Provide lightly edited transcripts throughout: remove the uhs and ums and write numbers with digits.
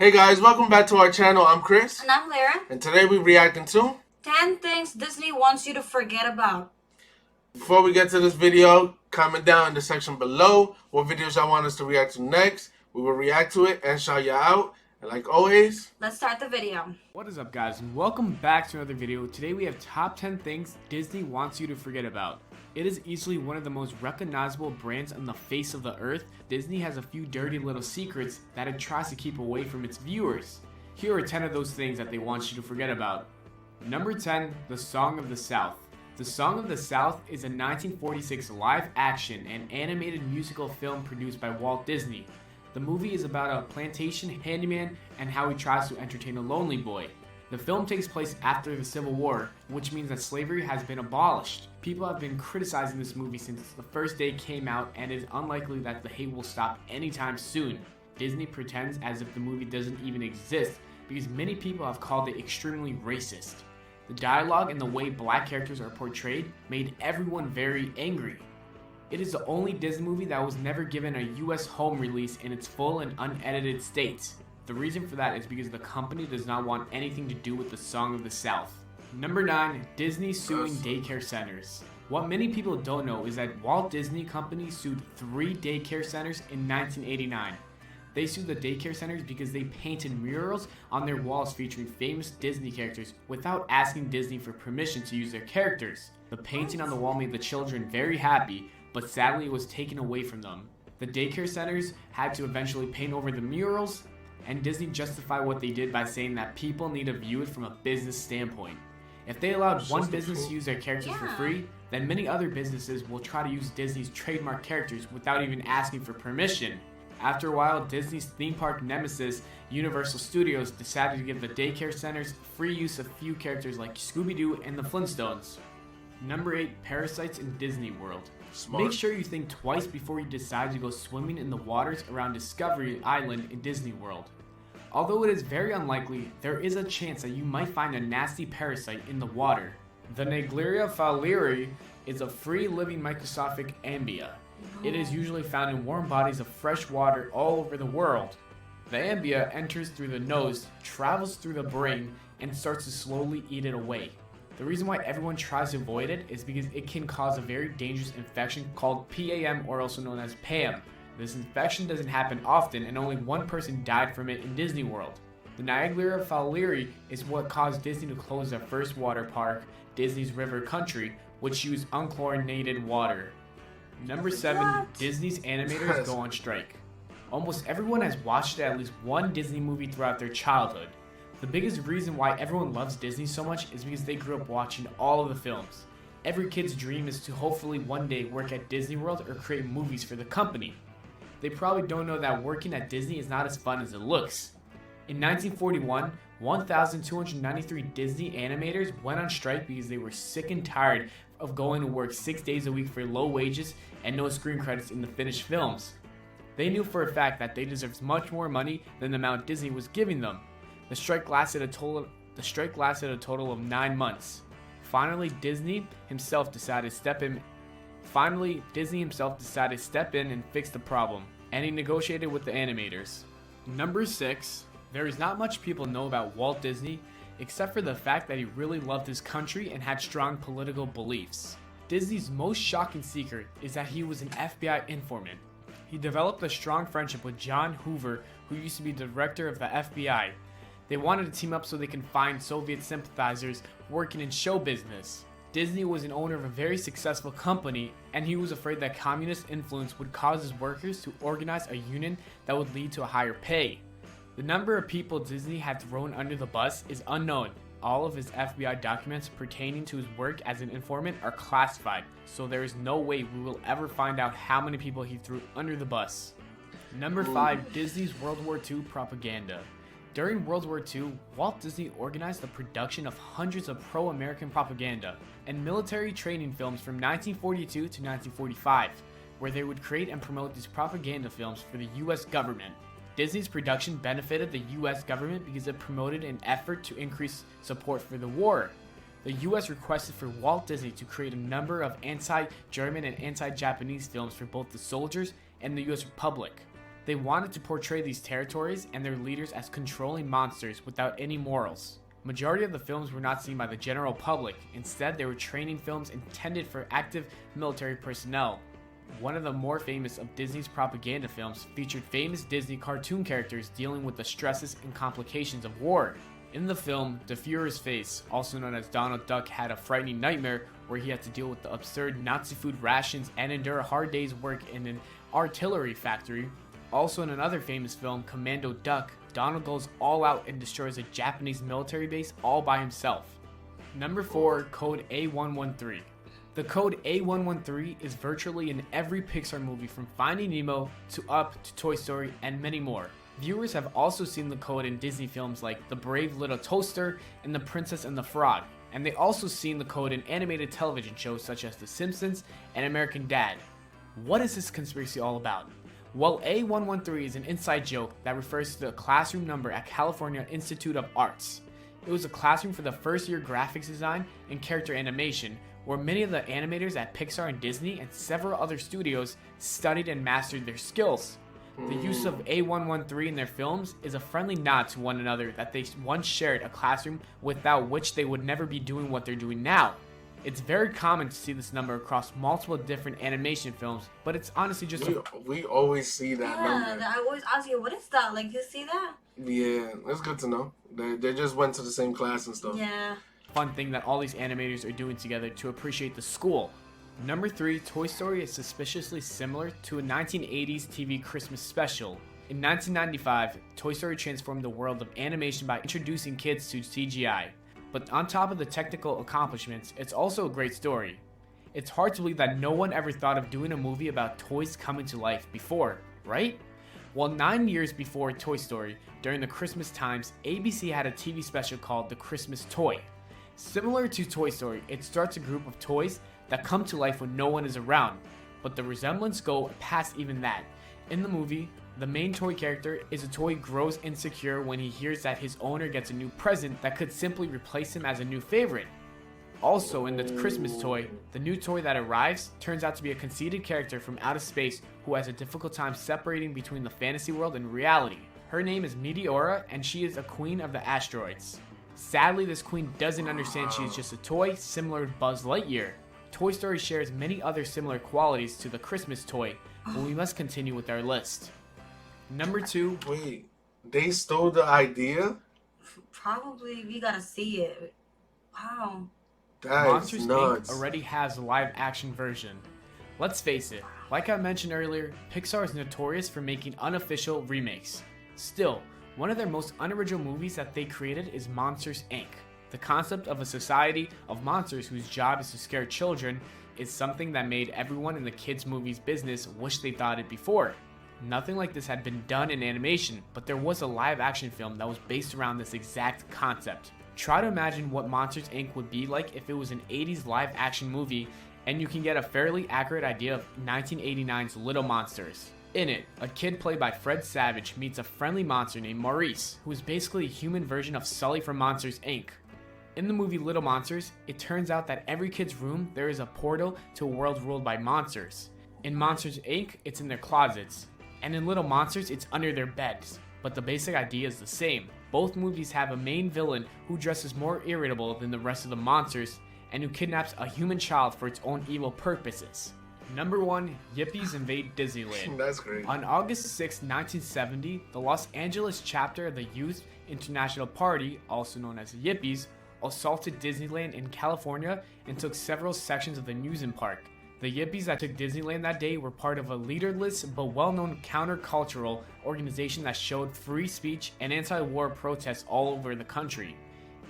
Hey guys, welcome back to our channel. I'm Chris. And I'm Lara. And today we're reacting to 10 things Disney wants you to forget about. Before we get to this video, comment down in the section below what videos y'all want us to react to next. We will react to it and shout you out. And like always, let's start the video. What is up guys, and welcome back to another video. Today we have top 10 things Disney wants you to forget about. It is easily one of the most recognizable brands on the face of the earth. Disney has a few dirty little secrets that it tries to keep away from its viewers. Here are 10 of those things that they want you to forget about. Number 10, The Song of the South. The Song of the South is a 1946 live-action and animated musical film produced by Walt Disney. The movie is about a plantation handyman and how he tries to entertain a lonely boy. The film takes place after the Civil War, which means that slavery has been abolished. People have been criticizing this movie since the first day it came out, and it is unlikely that the hate will stop anytime soon. Disney pretends as if the movie doesn't even exist because many people have called it extremely racist. The dialogue and the way black characters are portrayed made everyone very angry. It is the only Disney movie that was never given a US home release in its full and unedited state. The reason for that is because the company does not want anything to do with the Song of the South. Number 9, Disney suing daycare centers. What many people don't know is that Walt Disney Company sued 3 daycare centers in 1989. They sued the daycare centers because they painted murals on their walls featuring famous Disney characters without asking Disney for permission to use their characters. The painting on the wall made the children very happy, but sadly it was taken away from them. The daycare centers had to eventually paint over the murals, and Disney justified what they did by saying that people need to view it from a business standpoint. If they allowed one business to use their characters for free, then many other businesses will try to use Disney's trademark characters without even asking for permission. After a while, Disney's theme park nemesis, Universal Studios, decided to give the daycare centers free use of few characters like Scooby-Doo and the Flintstones. Number 8, Parasites in Disney World. Smart. Make sure you think twice before you decide to go swimming in the waters around Discovery Island in Disney World. Although it is very unlikely, there is a chance that you might find a nasty parasite in the water. The Naegleria fowleri is a free-living microscopic ambia. It is usually found in warm bodies of fresh water all over the world. The ambia enters through the nose, travels through the brain, and starts to slowly eat it away. The reason why everyone tries to avoid it is because it can cause a very dangerous infection called PAM, or also known as PAM. This infection doesn't happen often, and only one person died from it in Disney World. The Naegleria fowleri is what caused Disney to close their first water park, Disney's River Country, which used unchlorinated water. Number 7, Disney's animators go on strike. Almost everyone has watched at least one Disney movie throughout their childhood. The biggest reason why everyone loves Disney so much is because they grew up watching all of the films. Every kid's dream is to hopefully one day work at Disney World or create movies for the company. They probably don't know that working at Disney is not as fun as it looks. In 1941, 1,293 Disney animators went on strike because they were sick and tired of going to work 6 days a week for low wages and no screen credits in the finished films. They knew for a fact that they deserved much more money than the amount Disney was giving them. The strike lasted a total of 9 months. Finally, Disney himself decided to step in and fix the problem, and he negotiated with the animators. Number 6, there is not much people know about Walt Disney except for the fact that he really loved his country and had strong political beliefs. Disney's most shocking secret is that he was an FBI informant. He developed a strong friendship with John Hoover, who used to be director of the FBI. They wanted to team up so they can find Soviet sympathizers working in show business. Disney was an owner of a very successful company, and he was afraid that communist influence would cause his workers to organize a union that would lead to a higher pay. The number of people Disney had thrown under the bus is unknown. All of his FBI documents pertaining to his work as an informant are classified, so there is no way we will ever find out how many people he threw under the bus. Number 5, Disney's World War II propaganda. During World War II, Walt Disney organized the production of hundreds of pro-American propaganda and military training films from 1942 to 1945, where they would create and promote these propaganda films for the US government. Disney's production benefited the US government because it promoted an effort to increase support for the war. The US requested for Walt Disney to create a number of anti-German and anti-Japanese films for both the soldiers and the US Republic. They wanted to portray these territories and their leaders as controlling monsters without any morals. Majority of the films were not seen by the general public. Instead, they were training films intended for active military personnel. One of the more famous of Disney's propaganda films featured famous Disney cartoon characters dealing with the stresses and complications of war. In the film, the Führer's face, also known as Donald Duck, had a frightening nightmare where he had to deal with the absurd Nazi food rations and endure a hard day's work in an artillery factory. Also in another famous film, Commando Duck, Donald goes all out and destroys a Japanese military base all by himself. Number 4, Code A113. The code A113 is virtually in every Pixar movie from Finding Nemo to Up to Toy Story and many more. Viewers have also seen the code in Disney films like The Brave Little Toaster and The Princess and the Frog, and they also seen the code in animated television shows such as The Simpsons and American Dad. What is this conspiracy all about? Well, A113 is an inside joke that refers to the classroom number at California Institute of Arts. It was a classroom for the first year graphics design and character animation, where many of the animators at Pixar and Disney and several other studios studied and mastered their skills. The use of A113 in their films is a friendly nod to one another that they once shared a classroom without which they would never be doing what they're doing now. It's very common to see this number across multiple different animation films, but it's honestly just we always see that number. Yeah, I always ask you, what is that? Like, you see that? Yeah, that's good to know. They just went to the same class and stuff. Yeah. fun thing that all these animators are doing together to appreciate the school. Number 3, Toy Story is suspiciously similar to a 1980s TV Christmas special. In 1995, Toy Story transformed the world of animation by introducing kids to CGI. But on top of the technical accomplishments, it's also a great story. It's hard to believe that no one ever thought of doing a movie about toys coming to life before, right? Well, 9 years before Toy Story, during the Christmas times, ABC had a TV special called The Christmas Toy. Similar to Toy Story, it starts a group of toys that come to life when no one is around, but the resemblance goes past even that. In the movie, the main toy character is a toy who grows insecure when he hears that his owner gets a new present that could simply replace him as a new favorite. Also, in the Christmas toy, the new toy that arrives turns out to be a conceited character from outer space who has a difficult time separating between the fantasy world and reality. Her name is Meteora, and she is a queen of the asteroids. Sadly, this queen doesn't understand she is just a toy, similar to Buzz Lightyear. Toy Story shares many other similar qualities to the Christmas toy, but we must continue with our list. Number 2. Wait, they stole the idea? Probably, we gotta see it. Wow. That Monsters is nuts. Inc. already has a live action version. Let's face it, like I mentioned earlier, Pixar is notorious for making unofficial remakes. Still, one of their most unoriginal movies that they created is Monsters Inc. The concept of a society of monsters whose job is to scare children is something that made everyone in the kids' movies business wish they thought it before. Nothing like this had been done in animation, but there was a live action film that was based around this exact concept. Try to imagine what Monsters Inc. would be like if it was an 80s live action movie, and you can get a fairly accurate idea of 1989's Little Monsters. In it, a kid played by Fred Savage meets a friendly monster named Maurice, who is basically a human version of Sully from Monsters Inc. In the movie Little Monsters, it turns out that every kid's room there is a portal to a world ruled by monsters. In Monsters Inc., it's in their closets, and in Little Monsters, it's under their beds. But the basic idea is the same. Both movies have a main villain who dresses more irritable than the rest of the monsters and who kidnaps a human child for its own evil purposes. Number 1, Yippies Invade Disneyland. That's great. On August 6, 1970, the Los Angeles chapter of the Youth International Party, also known as the Yippies, assaulted Disneyland in California and took several sections of the amusement park. The Yippies that took Disneyland that day were part of a leaderless but well-known countercultural organization that showed free speech and anti-war protests all over the country.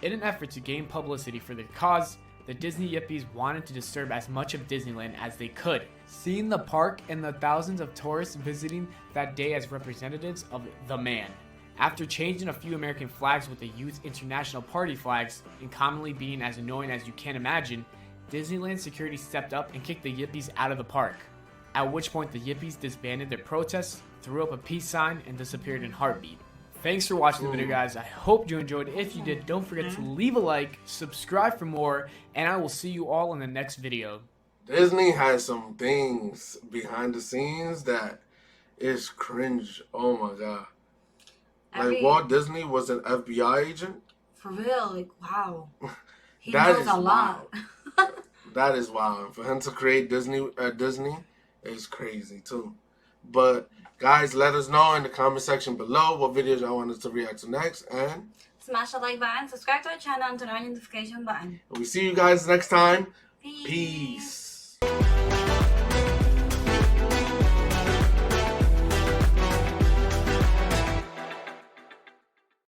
In an effort to gain publicity for their cause, the Disney Yippies wanted to disturb as much of Disneyland as they could, seeing the park and the thousands of tourists visiting that day as representatives of the man. After changing a few American flags with the Youth International Party flags, and commonly being as annoying as you can imagine, Disneyland security stepped up and kicked the Yippies out of the park. At which point the Yippies disbanded their protests, threw up a peace sign, and disappeared in heartbeat. Thanks for watching the video, guys. I hope you enjoyed. If you did, don't forget to leave a like, subscribe for more, and I will see you all in the next video. Disney has some things behind the scenes that is cringe. Oh my god. Every, Like Walt Disney was an FBI agent? for real, like wow. He That knows is a lot. That is wild. For him to create Disney is crazy too. But guys, let us know in the comment section below what videos y'all want us to react to next, and Smash the like button, subscribe to our channel, and turn on the notification button. we see you guys next time. Peace. Peace.